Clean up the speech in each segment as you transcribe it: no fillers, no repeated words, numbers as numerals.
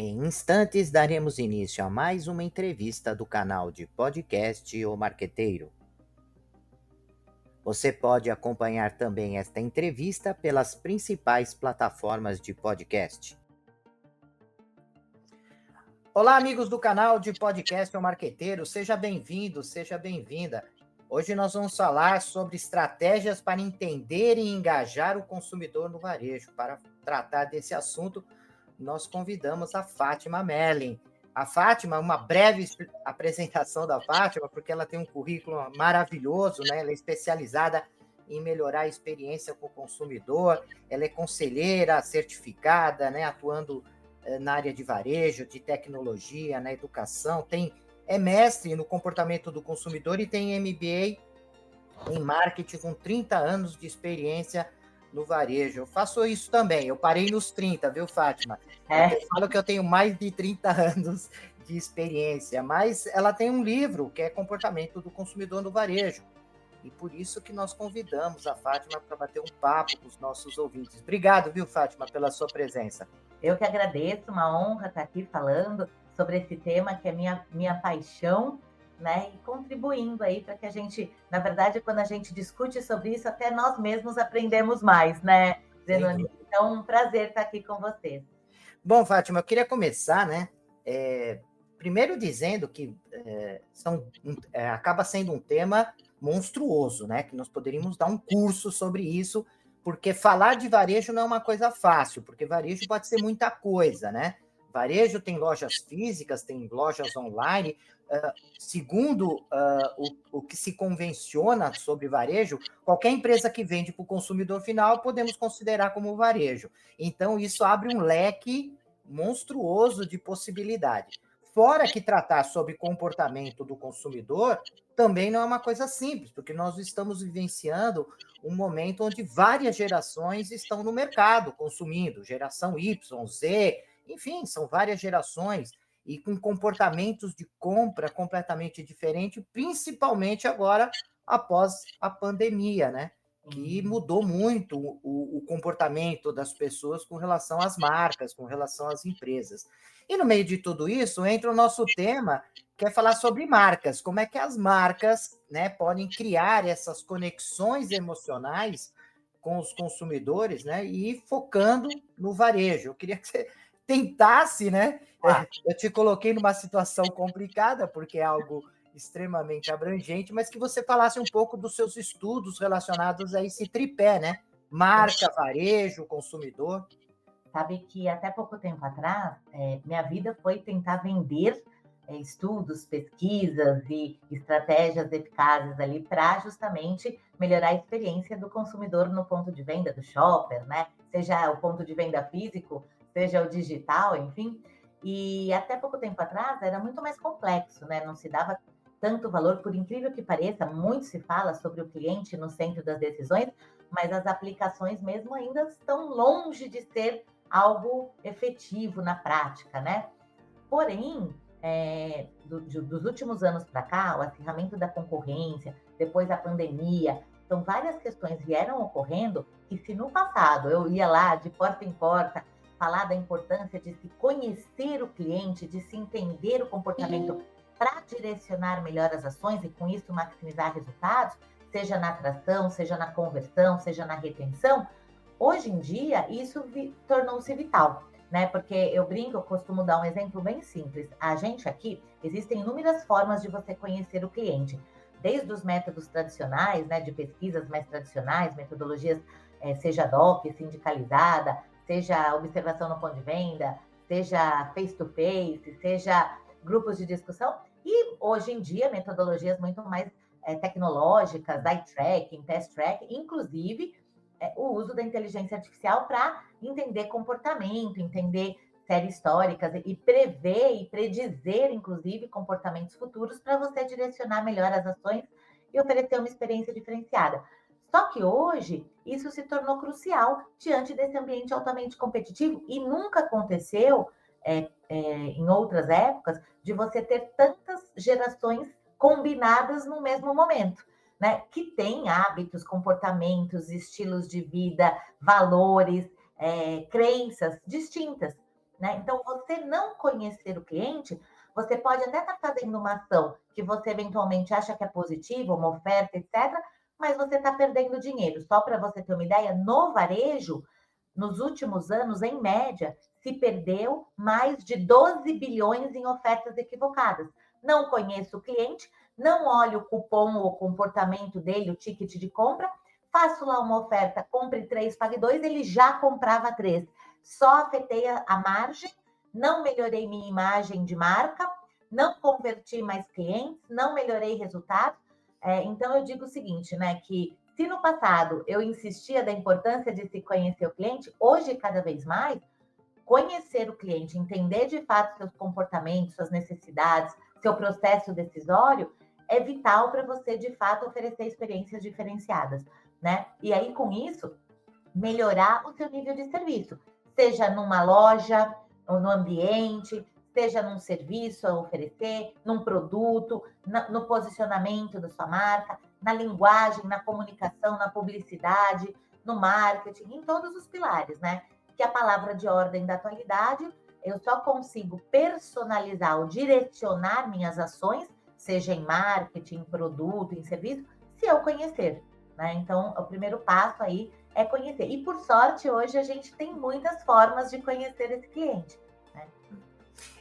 Em instantes, daremos início a mais uma entrevista do canal de podcast O Marqueteiro. Você pode acompanhar também esta entrevista pelas principais plataformas de podcast. Olá, amigos do canal de podcast O Marqueteiro, seja bem-vindo, seja bem-vinda. Hoje nós vamos falar sobre estratégias para entender e engajar o consumidor no varejo. Para tratar desse assunto, nós convidamos a Fátima Merlin. A Fátima, uma breve apresentação da Fátima, porque ela tem um currículo maravilhoso, né? Ela é especializada em melhorar a experiência com o consumidor, ela é conselheira certificada, né? Atuando na área de varejo, de tecnologia, na educação, é mestre no comportamento do consumidor e tem MBA em marketing com 30 anos de experiência no varejo. Eu faço isso também, eu parei nos 30, viu, Fátima? Eu até falo que eu tenho mais de 30 anos de experiência, mas ela tem um livro que é Comportamento do Consumidor no Varejo. E por isso que nós convidamos a Fátima para bater um papo com os nossos ouvintes. Obrigado, viu, Fátima, pela sua presença. Eu que agradeço, uma honra estar aqui falando sobre esse tema que é minha paixão, né? E contribuindo aí para que a gente, na verdade, quando a gente discute sobre isso, até nós mesmos aprendemos mais, né, Zenoni? Então, um prazer estar aqui com vocês. Bom, Fátima, eu queria começar, né? Primeiro dizendo que acaba sendo um tema monstruoso, né? Que nós poderíamos dar um curso sobre isso, porque falar de varejo não é uma coisa fácil, porque varejo pode ser muita coisa, né? Varejo tem lojas físicas, tem lojas online. Segundo o que se convenciona sobre varejo, qualquer empresa que vende para o consumidor final podemos considerar como varejo. Então, isso abre um leque monstruoso de possibilidade. Fora que tratar sobre comportamento do consumidor também não é uma coisa simples, porque nós estamos vivenciando um momento onde várias gerações estão no mercado consumindo, geração Y, Z, enfim, são várias gerações e com comportamentos de compra completamente diferentes, principalmente agora após a pandemia, né? Que mudou muito o comportamento das pessoas com relação às marcas, com relação às empresas. E no meio de tudo isso entra o nosso tema, que é falar sobre marcas, como é que as marcas, né, podem criar essas conexões emocionais com os consumidores, né, e focando no varejo. Eu queria que você tentasse, né? Eu te coloquei numa situação complicada, porque é algo extremamente abrangente, mas que você falasse um pouco dos seus estudos relacionados a esse tripé, né? Marca, varejo, consumidor. Sabe que até pouco tempo atrás, minha vida foi tentar vender estudos, pesquisas e estratégias eficazes ali para justamente melhorar a experiência do consumidor no ponto de venda do shopper, né? Seja o ponto de venda físico, seja o digital, enfim. E até pouco tempo atrás era muito mais complexo, né? Não se dava tanto valor, por incrível que pareça, muito se fala sobre o cliente no centro das decisões, mas as aplicações mesmo ainda estão longe de ser algo efetivo na prática, né? Porém, dos últimos anos para cá, o acirramento da concorrência, depois da pandemia, então várias questões vieram ocorrendo que se no passado eu ia lá de porta em porta falar da importância de se conhecer o cliente, de se entender o comportamento para direcionar melhor as ações e com isso maximizar resultados, seja na atração, seja na conversão, seja na retenção, hoje em dia isso tornou-se vital, né? Porque eu brinco, eu costumo dar um exemplo bem simples. A gente aqui, existem inúmeras formas de você conhecer o cliente, desde os métodos tradicionais, né, de pesquisas mais tradicionais, metodologias, seja DOC, sindicalizada, seja observação no ponto de venda, seja face-to-face, seja grupos de discussão, e hoje em dia metodologias muito mais tecnológicas, eye tracking, test tracking, inclusive o uso da inteligência artificial para entender comportamento, entender séries históricas e prever e predizer, inclusive, comportamentos futuros para você direcionar melhor as ações e oferecer uma experiência diferenciada. Só que hoje isso se tornou crucial diante desse ambiente altamente competitivo e nunca aconteceu em outras épocas de você ter tantas gerações combinadas no mesmo momento, né? Que tem hábitos, comportamentos, estilos de vida, valores, crenças distintas. né? Então, você não conhecer o cliente, você pode até estar fazendo uma ação que você eventualmente acha que é positiva, uma oferta, etc., mas você está perdendo dinheiro. Só para você ter uma ideia, no varejo, nos últimos anos, em média, se perdeu mais de 12 bilhões em ofertas equivocadas. Não conheço o cliente, não olho o cupom, o comportamento dele, o ticket de compra, faço lá uma oferta, compre 3, pague 2, ele já comprava 3. Só afetei a margem, não melhorei minha imagem de marca, não converti mais clientes, não melhorei resultados. Então, eu digo o seguinte, né, que se no passado eu insistia da importância de se conhecer o cliente, hoje, cada vez mais, conhecer o cliente, entender de fato seus comportamentos, suas necessidades, seu processo decisório, é vital para você, de fato, oferecer experiências diferenciadas, né? E aí, com isso, melhorar o seu nível de serviço, seja numa loja, ou no ambiente, seja num serviço a oferecer, num produto, no posicionamento da sua marca, na linguagem, na comunicação, na publicidade, no marketing, em todos os pilares, né? Que a palavra de ordem da atualidade, eu só consigo personalizar ou direcionar minhas ações, seja em marketing, em produto, em serviço, se eu conhecer, né? Então, o primeiro passo aí é conhecer. E por sorte, hoje a gente tem muitas formas de conhecer esse cliente, né?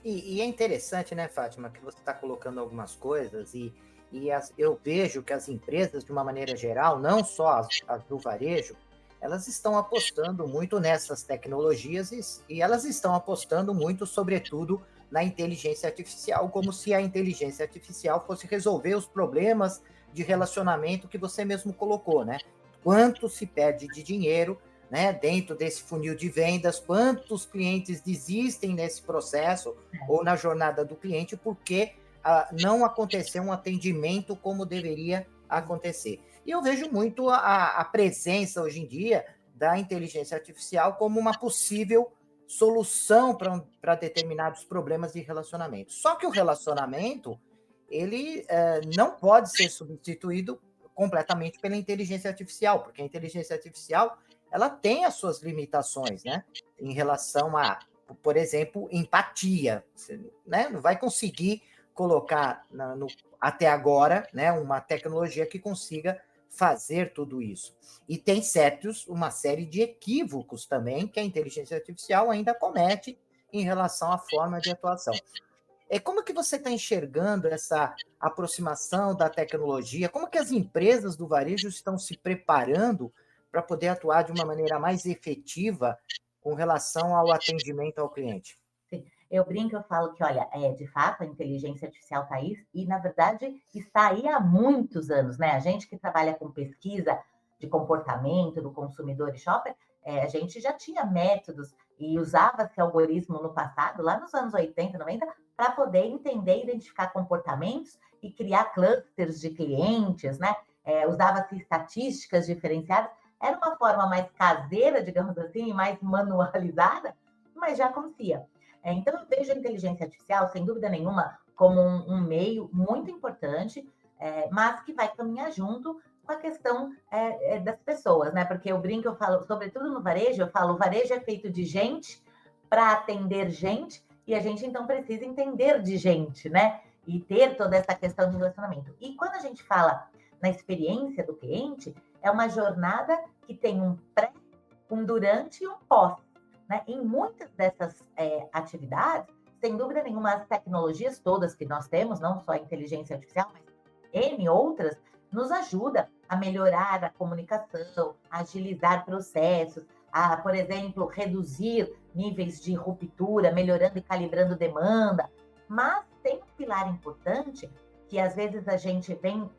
E é interessante, né, Fátima, que você está colocando algumas coisas eu vejo que as empresas, de uma maneira geral, não só as do varejo, elas estão apostando muito nessas tecnologias e elas estão apostando muito, sobretudo, na inteligência artificial, como se a inteligência artificial fosse resolver os problemas de relacionamento que você mesmo colocou, né? Quanto se perde de dinheiro, né, dentro desse funil de vendas, quantos clientes desistem nesse processo ou na jornada do cliente porque não aconteceu um atendimento como deveria acontecer. E eu vejo muito a presença hoje em dia da inteligência artificial como uma possível solução para determinados problemas de relacionamento. Só que o relacionamento, ele não pode ser substituído completamente pela inteligência artificial, porque a inteligência artificial ela tem as suas limitações, né? Em relação a, por exemplo, empatia. Você, né, não vai conseguir colocar até agora, né, uma tecnologia que consiga fazer tudo isso. E tem uma série de equívocos também que a inteligência artificial ainda comete em relação à forma de atuação. Como que você está enxergando essa aproximação da tecnologia? Como que as empresas do varejo estão se preparando para poder atuar de uma maneira mais efetiva com relação ao atendimento ao cliente? Sim. Eu brinco, eu falo que, olha, de fato, a inteligência artificial está aí e, na verdade, está aí há muitos anos, né? A gente que trabalha com pesquisa de comportamento do consumidor e shopper, a gente já tinha métodos e usava-se algoritmo no passado, lá nos anos 80, 90, para poder entender e identificar comportamentos e criar clusters de clientes, né? Usava-se estatísticas diferenciadas. Era uma forma mais caseira, digamos assim, mais manualizada, mas já acontecia. Então, eu vejo a inteligência artificial, sem dúvida nenhuma, como um meio muito importante, mas que vai caminhar junto com a questão das pessoas, né? Porque eu brinco, eu falo, sobretudo no varejo, eu falo, o varejo é feito de gente para atender gente, e a gente, então, precisa entender de gente, né? E ter toda essa questão de relacionamento. E quando a gente fala na experiência do cliente, é uma jornada que tem um pré, um durante e um pós. Né? Em muitas dessas atividades, sem dúvida nenhuma, as tecnologias todas que nós temos, não só a inteligência artificial, mas N outras, nos ajuda a melhorar a comunicação, a agilizar processos, a, por exemplo, reduzir níveis de ruptura, melhorando e calibrando demanda. Mas tem um pilar importante que às vezes a gente vem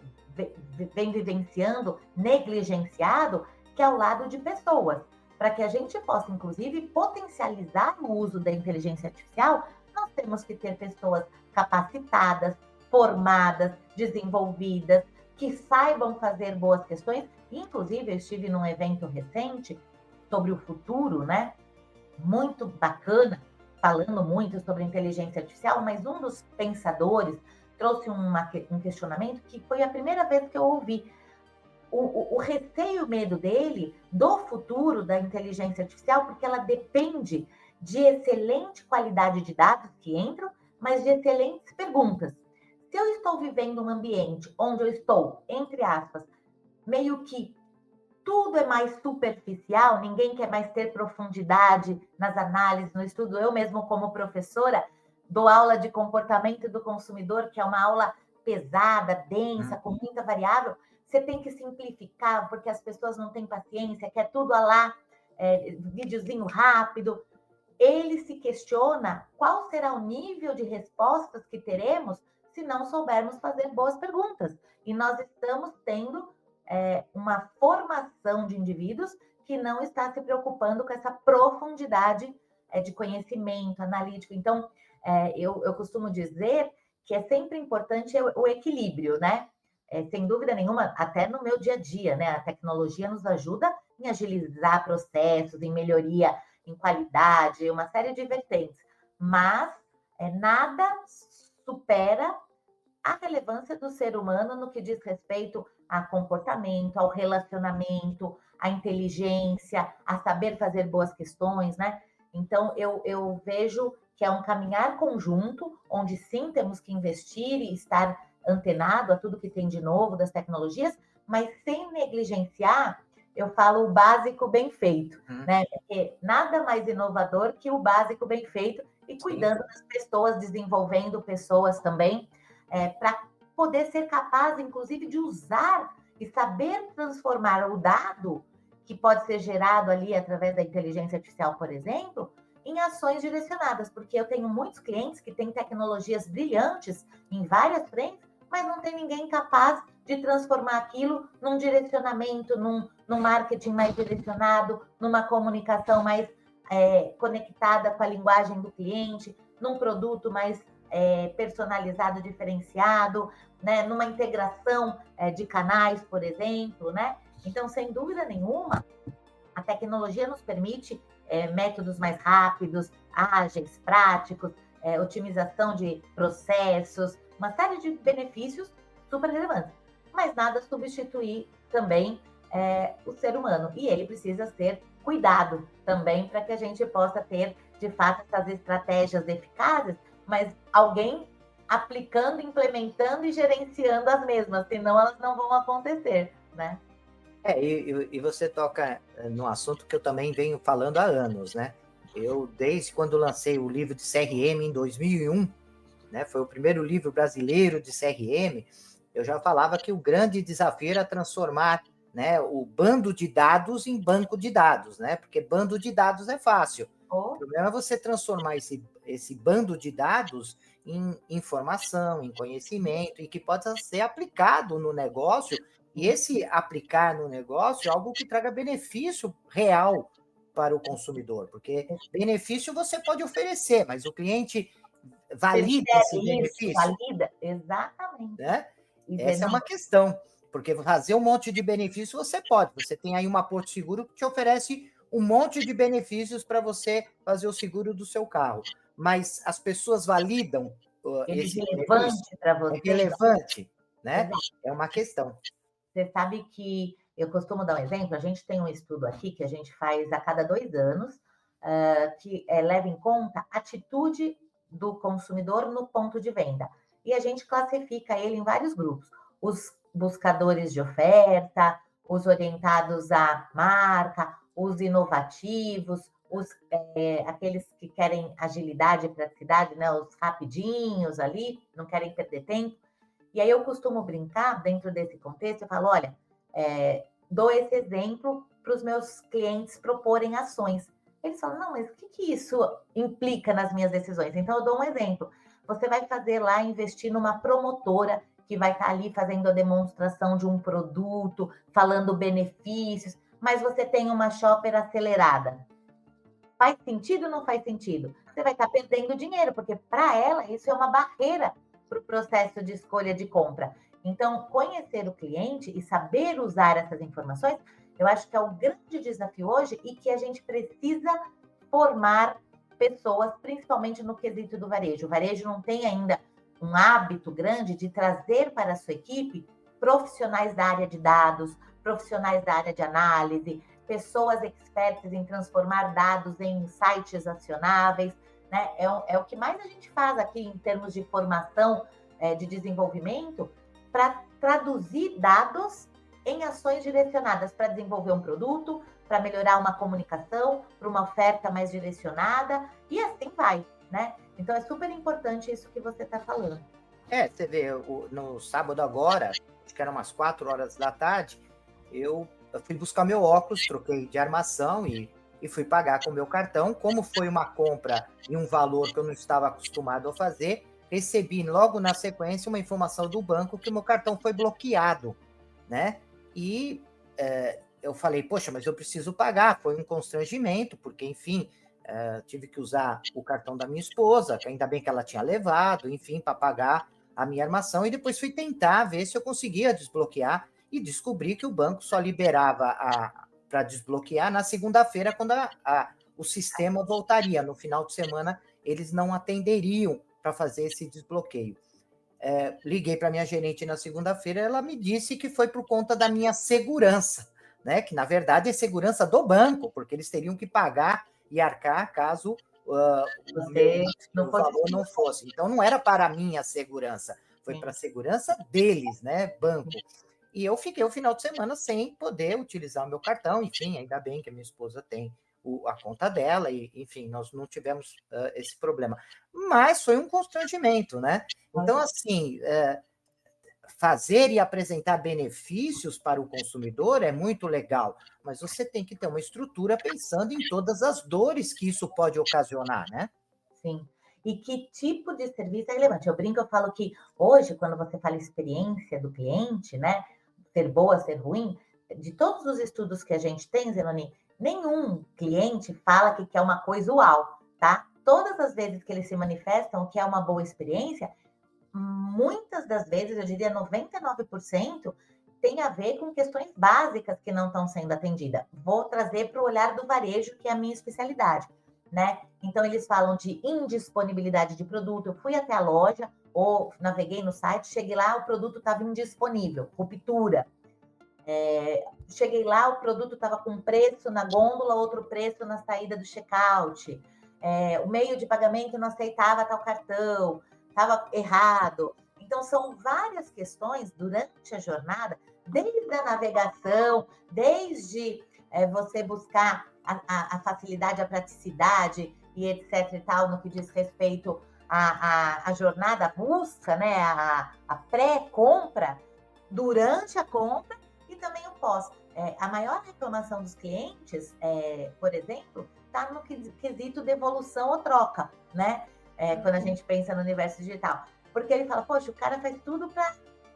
vivenciando, negligenciado, que é o lado de pessoas. Para que a gente possa, inclusive, potencializar o uso da inteligência artificial, nós temos que ter pessoas capacitadas, formadas, desenvolvidas, que saibam fazer boas questões. Inclusive, eu estive num evento recente sobre o futuro, né? Muito bacana, falando muito sobre inteligência artificial, mas um dos pensadores trouxe um questionamento que foi a primeira vez que eu ouvi. O receio e o medo dele do futuro da inteligência artificial, porque ela depende de excelente qualidade de dados que entram, mas de excelentes perguntas. Se eu estou vivendo um ambiente onde eu estou, entre aspas, meio que tudo é mais superficial, ninguém quer mais ter profundidade nas análises, no estudo. Eu mesmo, como professora, dou aula de comportamento do consumidor, que é uma aula pesada, densa, com muita variável. Você tem que simplificar, porque as pessoas não têm paciência, quer tudo lá, videozinho rápido. Ele se questiona qual será o nível de respostas que teremos se não soubermos fazer boas perguntas. E nós estamos tendo uma formação de indivíduos que não está se preocupando com essa profundidade de conhecimento analítico. Então, eu costumo dizer que é sempre importante o equilíbrio, né? Sem dúvida nenhuma, até no meu dia a dia, né? A tecnologia nos ajuda em agilizar processos, em melhoria, em qualidade, uma série de vertentes. Mas nada supera a relevância do ser humano no que diz respeito a comportamento, ao relacionamento, à inteligência, a saber fazer boas questões, né? Então, eu vejo que é um caminhar conjunto, onde sim temos que investir e estar antenado a tudo que tem de novo das tecnologias, mas sem negligenciar, eu falo o básico bem feito, né? Porque nada mais inovador que o básico bem feito e cuidando das pessoas, desenvolvendo pessoas também, para poder ser capaz, inclusive, de usar e saber transformar o dado que pode ser gerado ali através da inteligência artificial, por exemplo, em ações direcionadas, porque eu tenho muitos clientes que têm tecnologias brilhantes em várias frentes, mas não tem ninguém capaz de transformar aquilo num direcionamento, num marketing mais direcionado, numa comunicação mais conectada com a linguagem do cliente, num produto mais personalizado, diferenciado, né? Numa integração de canais, por exemplo, né? Então, sem dúvida nenhuma, a tecnologia nos permite métodos mais rápidos, ágeis, práticos, otimização de processos, uma série de benefícios super relevantes. Mas nada substituir também o ser humano. E ele precisa ser cuidado também para que a gente possa ter, de fato, essas estratégias eficazes, mas alguém aplicando, implementando e gerenciando as mesmas, senão elas não vão acontecer, né? E você toca num assunto que eu também venho falando há anos, né? Eu, desde quando lancei o livro de CRM em 2001, né, foi o primeiro livro brasileiro de CRM, eu já falava que o grande desafio era transformar, né, o bando de dados em banco de dados, né? Porque bando de dados é fácil. O problema é você transformar esse bando de dados em informação, em conhecimento, e que possa ser aplicado no negócio, e esse aplicar no negócio é algo que traga benefício real para o consumidor, porque benefício você pode oferecer, mas o cliente valida esse benefício? Valida, exatamente. Né? Essa é uma questão, porque fazer um monte de benefício você pode, você tem aí uma Porto Seguro que te oferece um monte de benefícios para você fazer o seguro do seu carro, mas as pessoas validam esse relevante para você? É relevante, né? Exato. É uma questão. Você sabe que eu costumo dar um exemplo, a gente tem um estudo aqui que a gente faz a cada 2 anos, que leva em conta a atitude do consumidor no ponto de venda. E a gente classifica ele em vários grupos. Os buscadores de oferta, os orientados à marca, os inovativos, aqueles que querem agilidade e praticidade, né? Os rapidinhos ali, não querem perder tempo. E aí eu costumo brincar dentro desse contexto, eu falo, olha, dou esse exemplo para os meus clientes proporem ações. Eles falam, não, mas o que isso implica nas minhas decisões? Então, eu dou um exemplo. Você vai fazer lá, investir numa promotora que vai estar ali fazendo a demonstração de um produto, falando benefícios, mas você tem uma shopper acelerada. Faz sentido ou não faz sentido? Você vai estar perdendo dinheiro, porque para ela isso é uma barreira para o processo de escolha de compra. Então, conhecer o cliente e saber usar essas informações, eu acho que é o grande desafio hoje e que a gente precisa formar pessoas, principalmente no quesito do varejo. O varejo não tem ainda um hábito grande de trazer para a sua equipe profissionais da área de dados, profissionais da área de análise, pessoas expertas em transformar dados em insights acionáveis, né? É o que mais a gente faz aqui em termos de formação, de desenvolvimento, para traduzir dados em ações direcionadas para desenvolver um produto, para melhorar uma comunicação, para uma oferta mais direcionada, e assim vai, né? Então é super importante isso que você está falando. Você vê, no sábado agora, acho que eram umas 4 horas da tarde, eu fui buscar meu óculos, troquei de armação e fui pagar com o meu cartão. Como foi uma compra e um valor que eu não estava acostumado a fazer, recebi logo na sequência uma informação do banco que o meu cartão foi bloqueado, né? E eu falei, poxa, mas eu preciso pagar. Foi um constrangimento, porque, enfim, tive que usar o cartão da minha esposa, que ainda bem que ela tinha levado, enfim, para pagar a minha armação, e depois fui tentar ver se eu conseguia desbloquear, e descobri que o banco só liberava para desbloquear na segunda-feira, quando o sistema voltaria. No final de semana, eles não atenderiam para fazer esse desbloqueio. Liguei para minha gerente na segunda-feira, ela me disse que foi por conta da minha segurança, né? Que na verdade é segurança do banco, porque eles teriam que pagar e arcar caso o valor não fosse. Então não era para a minha segurança, foi para a segurança deles, né? Banco. E eu fiquei o final de semana sem poder utilizar o meu cartão, enfim, ainda bem que a minha esposa tem a conta dela, e enfim, nós não tivemos esse problema. Mas foi um constrangimento, né? Então, assim, fazer e apresentar benefícios para o consumidor é muito legal, mas você tem que ter uma estrutura pensando em todas as dores que isso pode ocasionar, né? Sim. E que tipo de serviço é relevante? Eu brinco, eu falo que hoje, quando você fala experiência do cliente, né? Ser boa, ser ruim, de todos os estudos que a gente tem, Zenoni, nenhum cliente fala que quer uma coisa uau, tá? Todas as vezes que eles se manifestam que é uma boa experiência, muitas das vezes, eu diria 99%, tem a ver com questões básicas que não estão sendo atendidas. Vou trazer para o olhar do varejo, que é a minha especialidade, né? Então, eles falam de indisponibilidade de produto. Eu fui até a loja, ou naveguei no site, cheguei lá, o produto estava indisponível, ruptura. Cheguei lá, o produto estava com preço na gôndola, outro preço na saída do check-out. O meio de pagamento não aceitava tal cartão, estava errado. Então, são várias questões durante a jornada, desde a navegação, desde você buscar a facilidade, a praticidade e etc e tal, no que diz respeito à jornada, à busca, né, a pré-compra, durante a compra e também o pós. A maior reclamação dos clientes, por exemplo, está no quesito devolução ou troca, né? Quando a gente pensa no universo digital. Porque ele fala, poxa, o cara faz tudo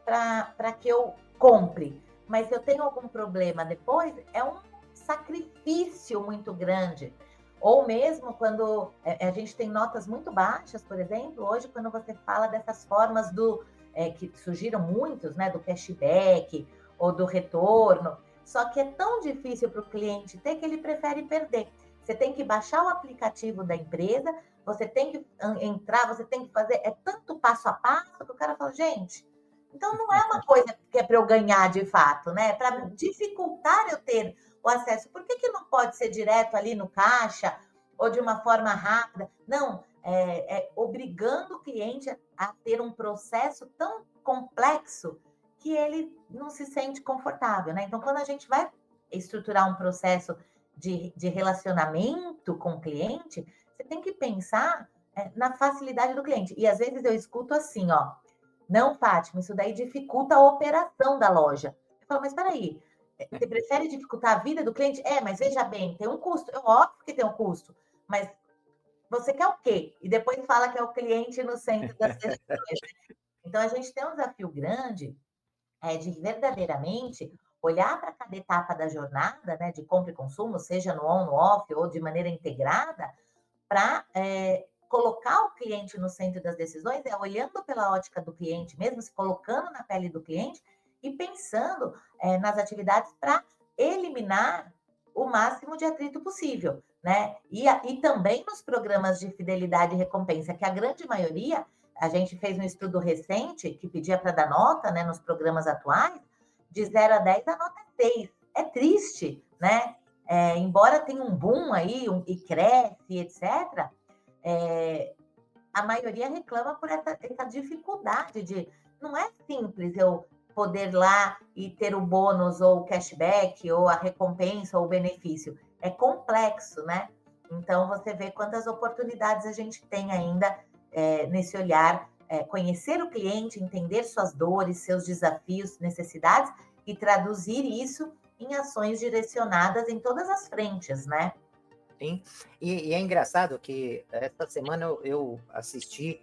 para que eu compre, mas se eu tenho algum problema depois, é um sacrifício muito grande. Ou mesmo quando a gente tem notas muito baixas, por exemplo, hoje quando você fala dessas formas que surgiram muitos, né, do cashback ou do retorno, só que é tão difícil para o cliente ter que ele prefere perder. Você tem que baixar o aplicativo da empresa, você tem que entrar, você tem que fazer, tanto passo a passo que o cara fala, gente, então não é uma coisa que é para eu ganhar de fato, né? Para dificultar eu ter o acesso. Por que não pode ser direto ali no caixa ou de uma forma rápida? Não, obrigando o cliente a ter um processo tão complexo que ele não se sente confortável, né? Então, quando a gente vai estruturar um processo de relacionamento com o cliente, você tem que pensar na facilidade do cliente. E às vezes eu escuto assim, ó, não, Fátima, isso daí dificulta a operação da loja. Eu falo, mas peraí, você prefere dificultar a vida do cliente? Mas veja bem, tem um custo. Óbvio que tem um custo, mas você quer o quê? E depois fala que é o cliente no centro das decisões. Então, a gente tem um desafio grande de verdadeiramente olhar para cada etapa da jornada, né, de compra e consumo, seja no on, no off ou de maneira integrada, para colocar o cliente no centro das decisões, olhando pela ótica do cliente, mesmo se colocando na pele do cliente e pensando nas atividades para eliminar o máximo de atrito possível, né? E também nos programas de fidelidade e recompensa, que a grande maioria, a gente fez um estudo recente que pedia para dar nota, né, nos programas atuais, de 0 a 10, a nota é 6. É triste, né? embora tenha um boom aí, e cresce, etc., a maioria reclama por essa dificuldade de... Não é simples eu poder ir lá e ter o bônus, ou o cashback, ou a recompensa, ou o benefício. É complexo, né? Então, você vê quantas oportunidades a gente tem ainda nesse olhar, conhecer o cliente, entender suas dores, seus desafios, necessidades, e traduzir isso em ações direcionadas em todas as frentes, né? Sim. E é engraçado que essa semana eu assisti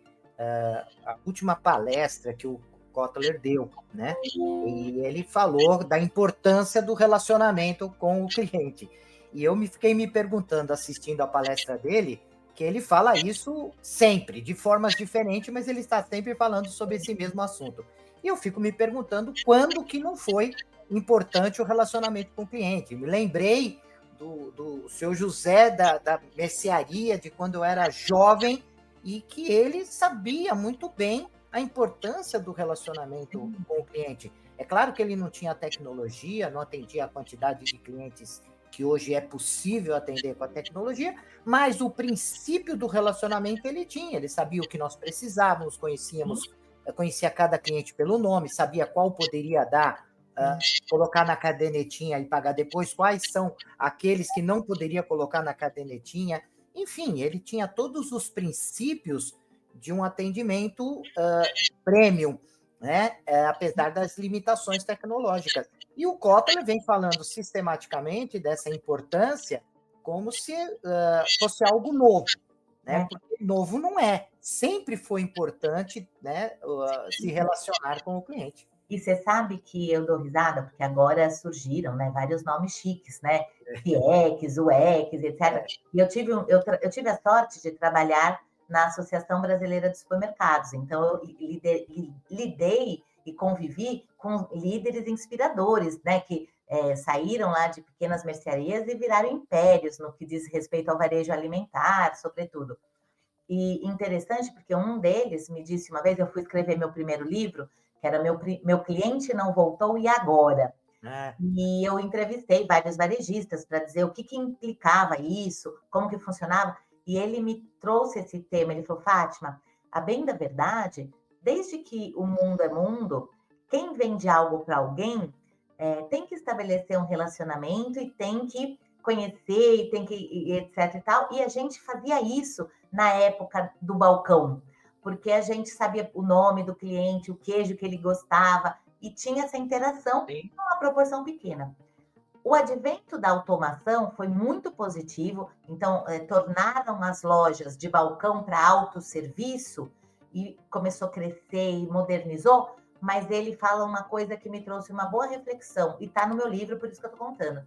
a última palestra que o Kotler deu, né? E ele falou da importância do relacionamento com o cliente. E eu fiquei me perguntando, assistindo a palestra dele, que ele fala isso sempre, de formas diferentes, mas ele está sempre falando sobre esse mesmo assunto. E eu fico me perguntando quando que não foi importante o relacionamento com o cliente. Me lembrei do seu José da mercearia, de quando eu era jovem, e que ele sabia muito bem a importância do relacionamento com o cliente. É claro que ele não tinha tecnologia, não atendia a quantidade de clientes que hoje é possível atender com a tecnologia, mas o princípio do relacionamento ele tinha. Ele sabia o que nós precisávamos, conhecia cada cliente pelo nome, sabia qual poderia dar, colocar na cadernetinha e pagar depois, quais são aqueles que não poderia colocar na cadernetinha. Enfim, ele tinha todos os princípios de um atendimento premium, né? Apesar das limitações tecnológicas. E o Kotler vem falando sistematicamente dessa importância como se fosse algo novo, né? Porque novo não é. Sempre foi importante, né, se relacionar com o cliente. E você sabe que eu dou risada, porque agora surgiram, né, vários nomes chiques, né? FIEX, UX, etc. E eu tive a sorte de trabalhar na Associação Brasileira de Supermercados. Então, eu lidei e convivi com líderes inspiradores, né? Que saíram lá de pequenas mercearias e viraram impérios no que diz respeito ao varejo alimentar, sobretudo. E interessante, porque um deles me disse uma vez, eu fui escrever meu primeiro livro, que era Meu Cliente Não Voltou, e Agora? E eu entrevistei vários varejistas para dizer o que implicava isso, como que funcionava, e ele me trouxe esse tema. Ele falou: Fátima, a bem da verdade, desde que o mundo é mundo, quem vende algo para alguém tem que estabelecer um relacionamento e tem que conhecer, e tem que, etc e tal. E a gente fazia isso na época do balcão, porque a gente sabia o nome do cliente, o queijo que ele gostava, e tinha essa interação em uma proporção pequena. O advento da automação foi muito positivo, então tornaram as lojas de balcão para autosserviço, e começou a crescer e modernizou, mas ele fala uma coisa que me trouxe uma boa reflexão, e está no meu livro, por isso que eu estou contando.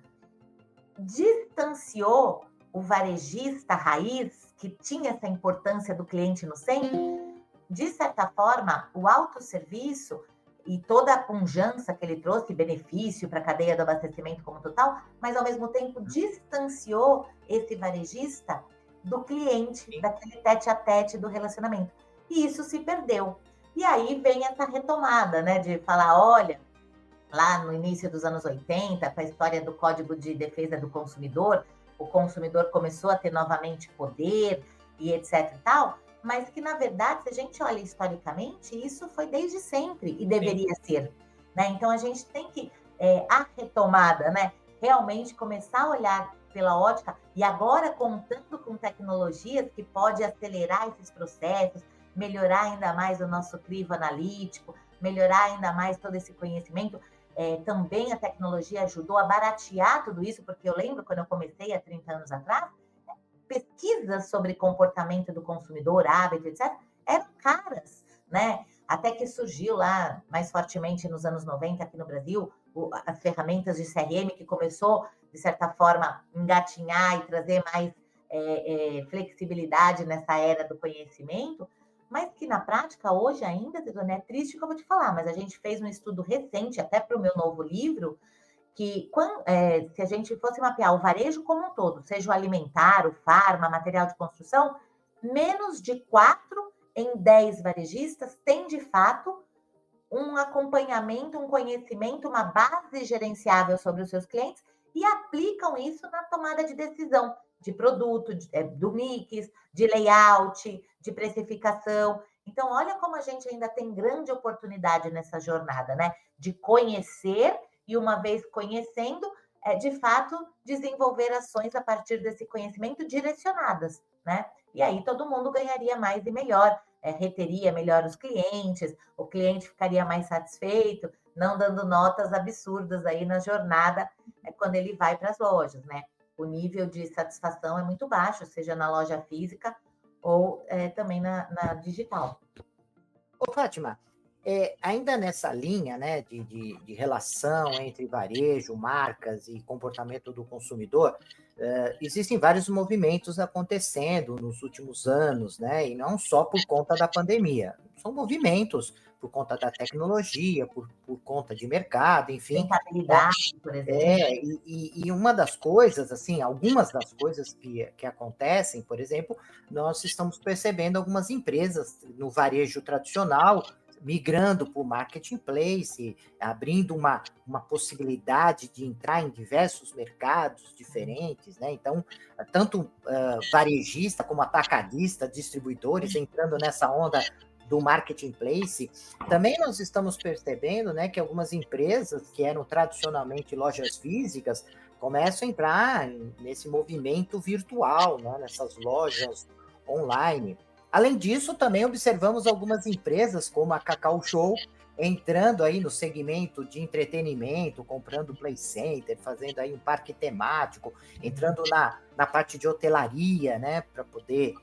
Distanciou o varejista raiz, que tinha essa importância do cliente no centro. De certa forma, o autosserviço e toda a pujança que ele trouxe, benefício para a cadeia do abastecimento como total, mas ao mesmo tempo distanciou esse varejista do cliente, daquele tete-a-tete do relacionamento. E isso se perdeu. E aí vem essa retomada, né, de falar, olha, lá no início dos anos 80, com a história do Código de Defesa do Consumidor, o consumidor começou a ter novamente poder e etc e tal, mas que, na verdade, se a gente olha historicamente, isso foi desde sempre e deveria ser, né? Então, a gente tem que, a retomada, né? Realmente começar a olhar pela ótica, e agora contando com tecnologias que pode acelerar esses processos, melhorar ainda mais o nosso crivo analítico, melhorar ainda mais todo esse conhecimento. Também a tecnologia ajudou a baratear tudo isso, porque eu lembro quando eu comecei há 30 anos atrás, pesquisas sobre comportamento do consumidor, hábito, etc., eram caras, né? Até que surgiu lá mais fortemente nos anos 90 aqui no Brasil, as ferramentas de CRM, que começou, de certa forma, engatinhar e trazer mais flexibilidade nessa era do conhecimento, mas que na prática hoje ainda, é triste como eu te falar, mas a gente fez um estudo recente, até para o meu novo livro, que se a gente fosse mapear o varejo como um todo, seja o alimentar, o farma, material de construção, menos de 4 em 10 varejistas têm, de fato, um acompanhamento, um conhecimento, uma base gerenciável sobre os seus clientes, e aplicam isso na tomada de decisão de produto, do mix, de layout, de precificação. Então, olha como a gente ainda tem grande oportunidade nessa jornada, né? De conhecer e, uma vez conhecendo, de fato, desenvolver ações a partir desse conhecimento direcionadas, né? E aí todo mundo ganharia mais e melhor, reteria melhor os clientes, o cliente ficaria mais satisfeito, não dando notas absurdas aí na jornada quando ele vai para as lojas, né? O nível de satisfação é muito baixo, seja na loja física ou também na digital. Ô, Fátima, ainda nessa linha, né, de relação entre varejo, marcas e comportamento do consumidor, existem vários movimentos acontecendo nos últimos anos, né, e não só por conta da pandemia. São movimentos por conta da tecnologia, por conta de mercado, enfim. Rentabilidade, por exemplo. E uma das coisas, assim, algumas das coisas que acontecem, por exemplo, nós estamos percebendo algumas empresas no varejo tradicional migrando para o marketplace, abrindo uma possibilidade de entrar em diversos mercados diferentes, né? Então, tanto varejista como atacadista, distribuidores entrando nessa onda do marketplace. Também nós estamos percebendo, né, que algumas empresas que eram tradicionalmente lojas físicas começam a entrar nesse movimento virtual, né, nessas lojas online. Além disso, também observamos algumas empresas, como a Cacau Show, entrando aí no segmento de entretenimento, comprando play center, fazendo aí um parque temático, entrando na parte de hotelaria, né, para poder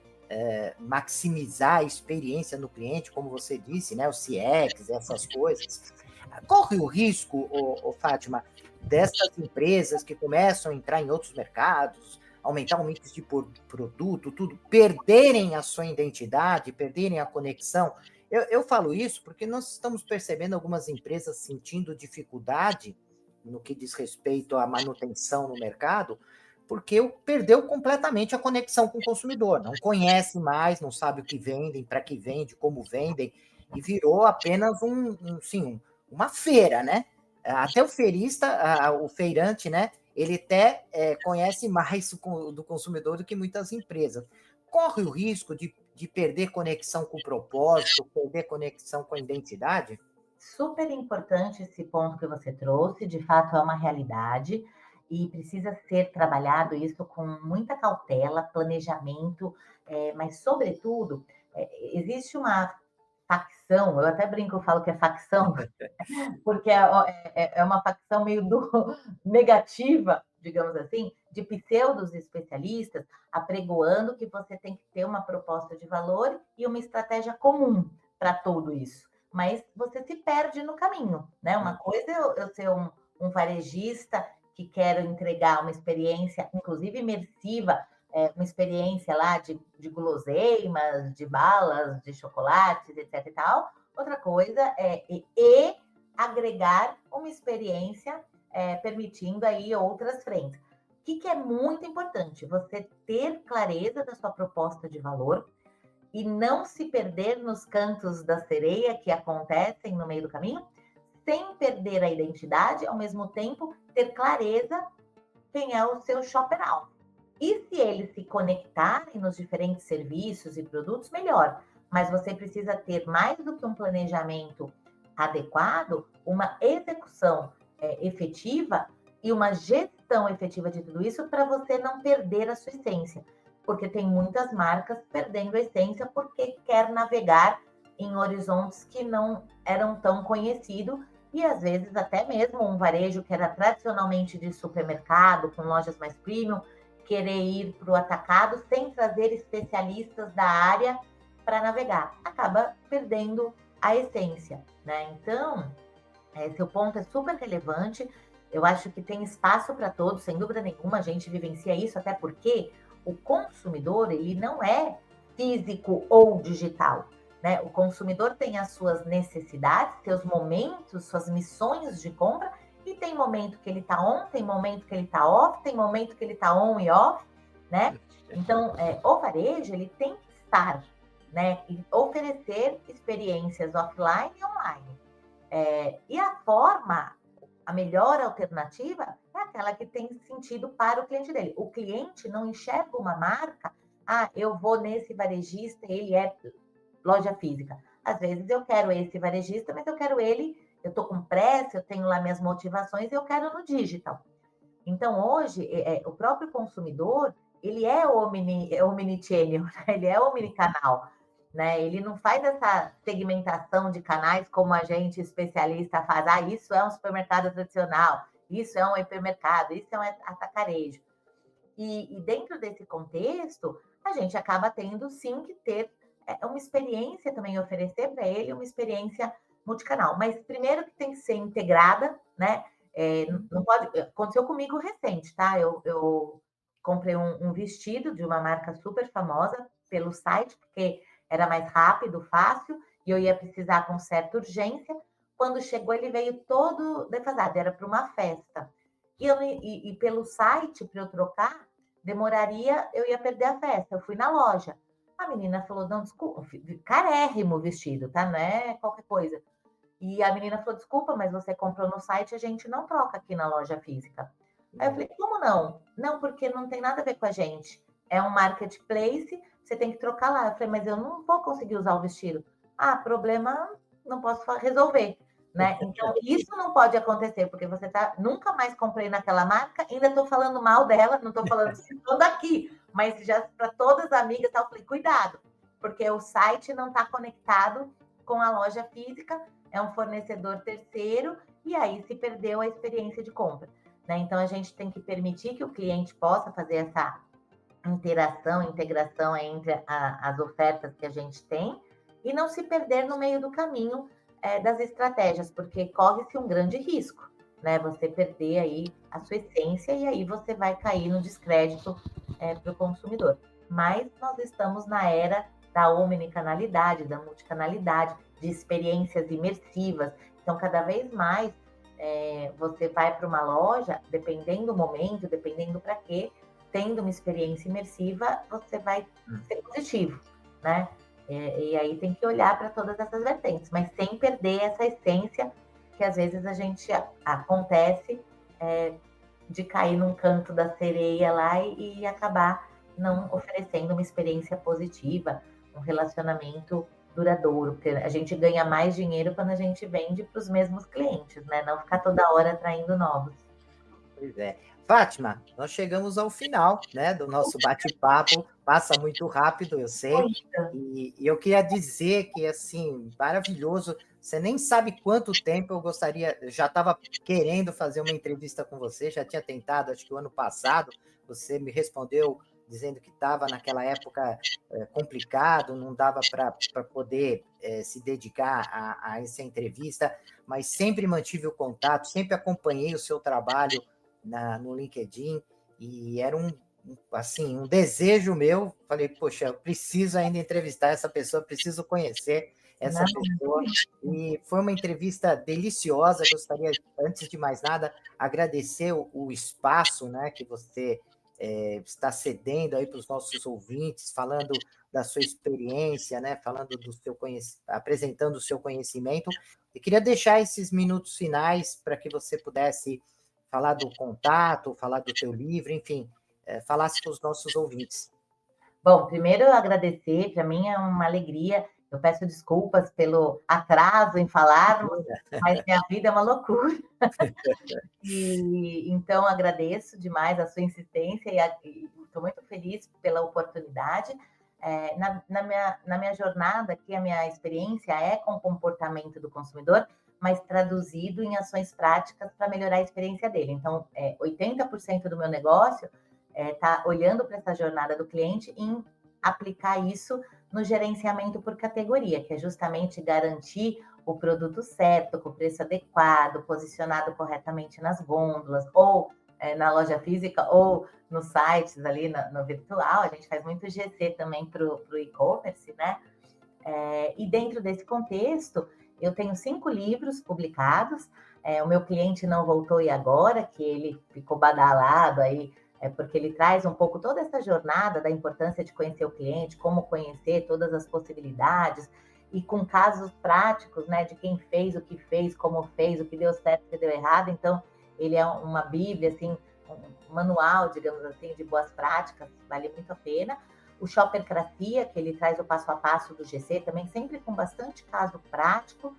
maximizar a experiência no cliente, como você disse, né, o CX, essas coisas. Corre o risco, Fátima, dessas empresas que começam a entrar em outros mercados, aumentar o mix de produto, tudo, perderem a sua identidade, perderem a conexão. Eu falo isso porque nós estamos percebendo algumas empresas sentindo dificuldade no que diz respeito à manutenção no mercado, porque perdeu completamente a conexão com o consumidor, não conhece mais, não sabe o que vendem, para que vende, como vendem, e virou apenas uma feira, né? Até o feirista, o feirante, né? Ele até conhece mais do consumidor do que muitas empresas. Corre o risco de perder conexão com o propósito, perder conexão com a identidade? Super importante esse ponto que você trouxe, de fato é uma realidade e precisa ser trabalhado isso com muita cautela, planejamento, mas, sobretudo, existe uma facção, eu até brinco, eu falo que é facção, porque é uma facção meio negativa, digamos assim, de pseudos especialistas apregoando que você tem que ter uma proposta de valor e uma estratégia comum para tudo isso. Mas você se perde no caminho, né? Uma coisa é eu ser um varejista que quero entregar uma experiência, inclusive imersiva, uma experiência lá de guloseimas, de balas, de chocolates, etc e tal. Outra coisa é agregar uma experiência permitindo aí outras frentes. O que é muito importante? Você ter clareza da sua proposta de valor e não se perder nos cantos da sereia que acontecem no meio do caminho, sem perder a identidade, ao mesmo tempo ter clareza quem é o seu shopper alvo. E se eles se conectarem nos diferentes serviços e produtos, melhor. Mas você precisa ter mais do que um planejamento adequado, uma execução efetiva e uma gestão efetiva de tudo isso para você não perder a sua essência. Porque tem muitas marcas perdendo a essência porque quer navegar em horizontes que não eram tão conhecidos e, às vezes, até mesmo um varejo que era tradicionalmente de supermercado, com lojas mais premium, querer ir para o atacado sem trazer especialistas da área para navegar. Acaba perdendo a essência, né? Então, seu ponto é super relevante. Eu acho que tem espaço para todos, sem dúvida nenhuma, a gente vivencia isso, até porque o consumidor, ele não é físico ou digital, né? O consumidor tem as suas necessidades, seus momentos, suas missões de compra, e tem momento que ele está on, tem momento que ele está off, tem momento que ele está on e off, né? Então, o varejo, ele tem que estar, né? E oferecer experiências offline e online. E a a melhor alternativa é aquela que tem sentido para o cliente dele. O cliente não enxerga uma marca, eu vou nesse varejista, ele é loja física. Às vezes eu quero esse varejista, mas eu quero ele, eu estou com pressa, eu tenho lá minhas motivações, eu quero no digital. Então, hoje, o próprio consumidor, ele é omnichannel, né? Ele é omnicanal, né? Ele não faz essa segmentação de canais como a gente especialista faz. Isso é um supermercado tradicional, isso é um hipermercado, isso é um atacarejo. E dentro desse contexto, a gente acaba tendo, sim, que ter uma experiência também, oferecer para ele uma experiência multicanal. Mas primeiro que tem que ser integrada, né? Não pode. Aconteceu comigo recente, tá? Eu comprei um vestido de uma marca super famosa pelo site, porque era mais rápido, fácil, e eu ia precisar com certa urgência. Quando chegou, ele veio todo defasado, era para uma festa. E pelo site, para eu trocar, demoraria, eu ia perder a festa. Eu fui na loja. A menina falou: não, desculpa, carérrimo o vestido, tá? Não é qualquer coisa. E a menina falou: desculpa, mas você comprou no site, a gente não troca aqui na loja física. Aí eu falei: como não? Não, porque não tem nada a ver com a gente. É um marketplace, você tem que trocar lá. Eu falei: mas eu não vou conseguir usar o vestido. Problema, não posso resolver. Né? Então, isso não pode acontecer, porque você tá. Nunca mais comprei naquela marca, ainda estou falando mal dela, não estou falando citando aqui, mas já para todas as amigas, eu falei: cuidado, porque o site não está conectado com a loja física, é um fornecedor terceiro, e aí se perdeu a experiência de compra. Né? Então, a gente tem que permitir que o cliente possa fazer essa interação, integração entre as ofertas que a gente tem, e não se perder no meio do caminho das estratégias, porque corre-se um grande risco, né? Você perder aí a sua essência e aí você vai cair no descrédito para o consumidor. Mas nós estamos na era da omnicanalidade, da multicanalidade, de experiências imersivas. Então, cada vez mais você vai para uma loja, dependendo do momento, dependendo para quê, tendo uma experiência imersiva, você vai ser positivo, né? E aí tem que olhar para todas essas vertentes, mas sem perder essa essência que às vezes a gente acontece de cair num canto da sereia lá e acabar não oferecendo uma experiência positiva, um relacionamento duradouro, porque a gente ganha mais dinheiro quando a gente vende para os mesmos clientes, né? Não ficar toda hora atraindo novos. Pois é. Fátima, nós chegamos ao final, né, do nosso bate-papo. Passa muito rápido, eu sei. E eu queria dizer que, assim, maravilhoso. Você nem sabe quanto tempo eu gostaria, já estava querendo fazer uma entrevista com você, já tinha tentado, acho que o ano passado, você me respondeu dizendo que estava naquela época complicado, não dava para poder se dedicar a essa entrevista, mas sempre mantive o contato, sempre acompanhei o seu trabalho no LinkedIn, e era assim, um desejo meu. Falei: poxa, eu preciso ainda entrevistar essa pessoa, preciso conhecer essa pessoa. E foi uma entrevista deliciosa. Gostaria, antes de mais nada, agradecer o espaço, né, que você está cedendo aí para os nossos ouvintes, falando da sua experiência, né, falando do seu apresentando o seu conhecimento. E queria deixar esses minutos finais para que você pudesse falar do contato, falar do teu livro, enfim, falasse com os nossos ouvintes. Bom, primeiro eu agradecer, para mim é uma alegria. Eu peço desculpas pelo atraso em falarmos, mas minha vida é uma loucura. E então agradeço demais a sua insistência e estou muito feliz pela oportunidade. Na minha jornada aqui, a minha experiência é com o comportamento do consumidor, mas traduzido em ações práticas para melhorar a experiência dele. Então, 80% do meu negócio está olhando para essa jornada do cliente em aplicar isso no gerenciamento por categoria, que é justamente garantir o produto certo, com o preço adequado, posicionado corretamente nas gôndolas, ou na loja física, ou nos sites ali no virtual. A gente faz muito GC também para o e-commerce, né? E dentro desse contexto, eu tenho 5 livros publicados. O meu cliente não voltou e agora, que ele ficou badalado aí, porque ele traz um pouco toda essa jornada da importância de conhecer o cliente, como conhecer todas as possibilidades. e com casos práticos, né, de quem fez, o que fez, como fez, o que deu certo, o que deu errado. Então, ele é uma bíblia, assim, um manual, digamos assim, de boas práticas, vale muito a pena. O Shoppercracia, que ele traz o passo a passo do GC, também sempre com bastante caso prático.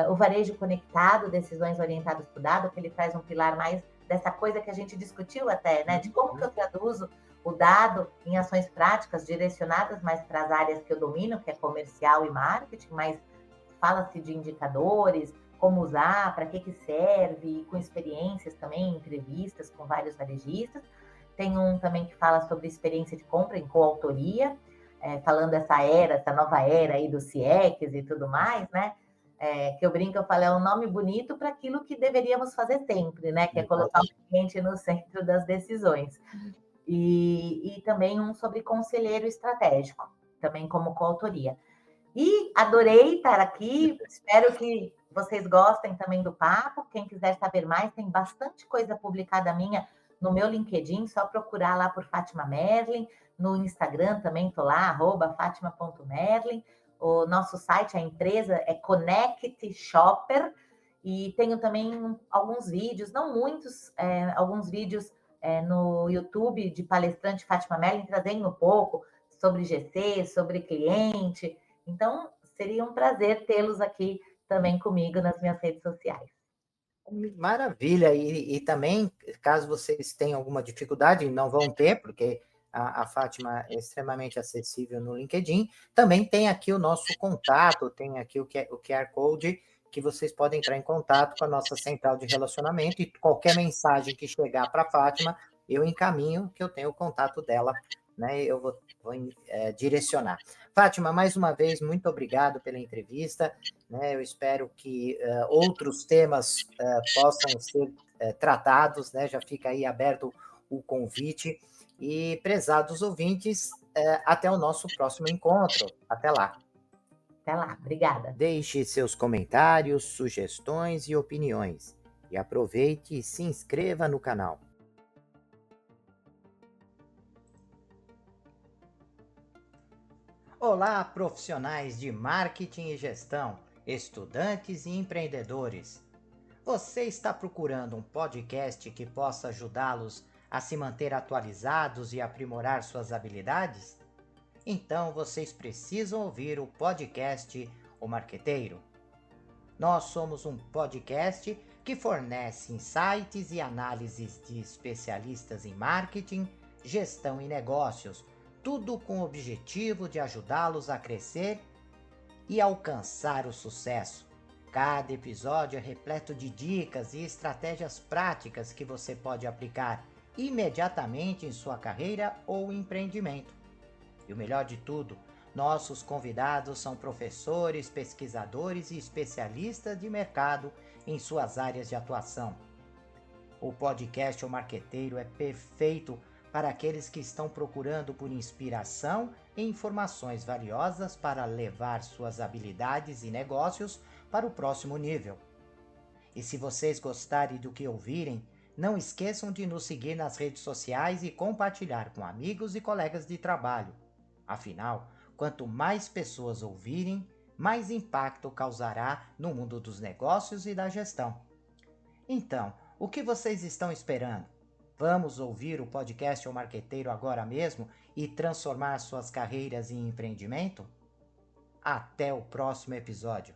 O Varejo Conectado, Decisões Orientadas por Dado, que ele traz um pilar mais dessa coisa que a gente discutiu até, né? De como que eu traduzo o dado em ações práticas direcionadas mais para as áreas que eu domino, que é comercial e marketing, mas fala-se de indicadores, como usar, para que serve, com experiências também, entrevistas com vários varejistas. Tem um também que fala sobre experiência de compra em coautoria, falando essa nova era aí do CX e tudo mais, né? Que eu brinco, eu falo, é um nome bonito para aquilo que deveríamos fazer sempre, né? Que é colocar o cliente no centro das decisões. E também um sobre conselheiro estratégico, também como coautoria. E adorei estar aqui, espero que vocês gostem também do papo. Quem quiser saber mais, tem bastante coisa publicada minha no meu LinkedIn, só procurar lá por Fátima Merlin. No Instagram também estou lá, @fatima.merlin. O nosso site, a empresa é Connect Shopper. E tenho também alguns vídeos, não muitos, alguns vídeos no YouTube de palestrante Fátima Merlin, trazendo um pouco sobre GC, sobre cliente. Então, seria um prazer tê-los aqui também comigo nas minhas redes sociais. Maravilha, e também, caso vocês tenham alguma dificuldade, não vão ter, porque a Fátima é extremamente acessível no LinkedIn, também tem aqui o nosso contato, tem aqui o QR Code, que vocês podem entrar em contato com a nossa central de relacionamento, e qualquer mensagem que chegar para a Fátima, eu encaminho, que eu tenho o contato dela, né? Eu vou direcionar. Fátima, mais uma vez, muito obrigado pela entrevista, né? Eu espero que outros temas possam ser tratados, né? Já fica aí aberto o convite. E, prezados ouvintes, até o nosso próximo encontro. Até lá. Até lá, obrigada. Deixe seus comentários, sugestões e opiniões. E aproveite e se inscreva no canal. Olá, profissionais de marketing e gestão, estudantes e empreendedores. Você está procurando um podcast que possa ajudá-los a se manter atualizados e aprimorar suas habilidades? Então vocês precisam ouvir o podcast O Marqueteiro. Nós somos um podcast que fornece insights e análises de especialistas em marketing, gestão e negócios, tudo com o objetivo de ajudá-los a crescer e alcançar o sucesso. Cada episódio é repleto de dicas e estratégias práticas que você pode aplicar imediatamente em sua carreira ou empreendimento. E o melhor de tudo, nossos convidados são professores, pesquisadores e especialistas de mercado em suas áreas de atuação. O podcast O Marqueteiro é perfeito para aqueles que estão procurando por inspiração e informações valiosas para levar suas habilidades e negócios para o próximo nível. E se vocês gostarem do que ouvirem, não esqueçam de nos seguir nas redes sociais e compartilhar com amigos e colegas de trabalho. Afinal, quanto mais pessoas ouvirem, mais impacto causará no mundo dos negócios e da gestão. Então, o que vocês estão esperando? Vamos ouvir o podcast O Marqueteiro agora mesmo e transformar suas carreiras em empreendimento? Até o próximo episódio.